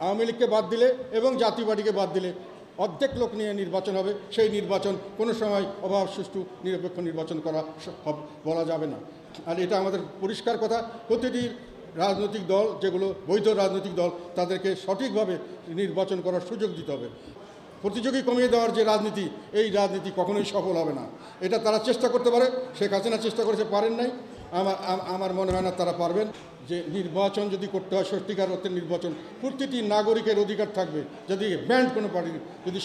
আওয়ামী লীগকে বাদ দিলে এবং জাতীয় পার্টিকে বাদ দিলে অর্ধেক লোক নিয়ে নির্বাচন হবে। সেই নির্বাচন কোনো সময় অবাধ সুষ্ঠু নিরপেক্ষ নির্বাচন করা বলা যাবে না। আর এটা আমাদের পরিষ্কার কথা। প্রতিটি রাজনৈতিক দল, যেগুলো বৈধ রাজনৈতিক দল, তাদেরকে সঠিকভাবে নির্বাচন করার সুযোগ দিতে হবে। প্রতিযোগী কমিয়ে দেওয়ার যে রাজনীতি, এই রাজনীতি কখনোই সফল হবে না। এটা তারা চেষ্টা করতে পারে, শেখ হাসিনা চেষ্টা করেছে, পারেন নাই। আমার মনে হয় না তারা পারবেন। যে নির্বাচন যদি করতে হয়, সত্যিকার অর্থে নির্বাচন, প্রতিটি নাগরিকের অধিকার থাকবে। যদি ব্যান্ড কোনো পার্টি যদি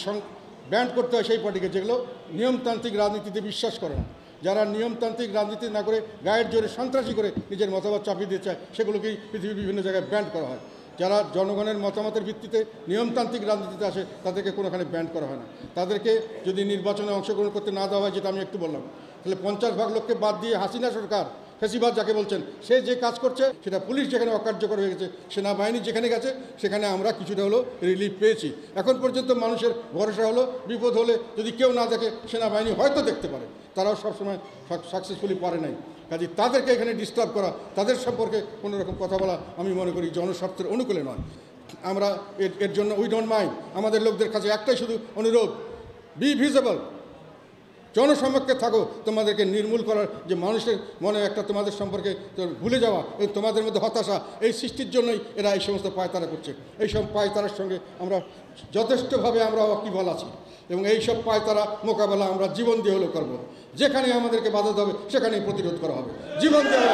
ব্যান্ড করতে হয় সেই পার্টিকে যেগুলো নিয়মতান্ত্রিক রাজনীতিতে বিশ্বাস করে না, যারা নিয়মতান্ত্রিক রাজনীতি না করে গায়ের জোরে সন্ত্রাসী করে নিজের মতামত চাপিয়ে দিতে চায়, সেগুলোকেই পৃথিবীর বিভিন্ন জায়গায় ব্যান্ড করা হয়। যারা জনগণের মতামতের ভিত্তিতে নিয়মতান্ত্রিক রাজনীতিতে আসে, তাদেরকে কোনোখানে ব্যান্ড করা হয় না। তাদেরকে যদি নির্বাচনে অংশগ্রহণ করতে না দেওয়া হয়, যেটা আমি একটু বললাম, তাহলে 50 ভাগ লোককে বাদ দিয়ে হাসিনা সরকার, ফেসিবাদ যাকে বলছেন, সে যে কাজ করছে, সেটা পুলিশ যেখানে অকার্যকর হয়ে গেছে, সেনাবাহিনী যেখানে গেছে, সেখানে আমরা কিছুটা হলো রিলিফ পেয়েছি। এখন পর্যন্ত মানুষের ভরসা হলো বিপদ হলে যদি কেউ না দেখে, সেনাবাহিনী হয়তো দেখতে পারে, তারাও সবসময় সাকসেসফুলি পারে নাই। কাজে তাদেরকে এখানে ডিস্টার্ব করা, তাদের সম্পর্কে কোনো রকম কথা বলা আমি মনে করি জনস্বার্থের অনুকূলে নয়। আমরা এর জন্য উই ডোন্ট মাইন্ড। আমাদের লোকদের কাছে একটাই শুধু অনুরোধ, বি ভিজিবল, জনসমক্ষে থাকো। তোমাদেরকে নির্মূল করার যে মানুষের মনে একটা তোমাদের সম্পর্কে ভুলে যাওয়া, এই তোমাদের মধ্যে হতাশা, এই সৃষ্টির জন্যই এরা এই সমস্ত পায়তারা করছে। এইসব পায়তারার সঙ্গে আমরা যথেষ্টভাবে আমরা ওয়াকিবহাল আছি এবং এইসব পায়তারা মোকাবেলা আমরা জীবন দিয়ে হলেও করবো। যেখানে আমাদেরকে বাধা দেবে সেখানেই প্রতিরোধ করা হবে, জীবন দিয়ে।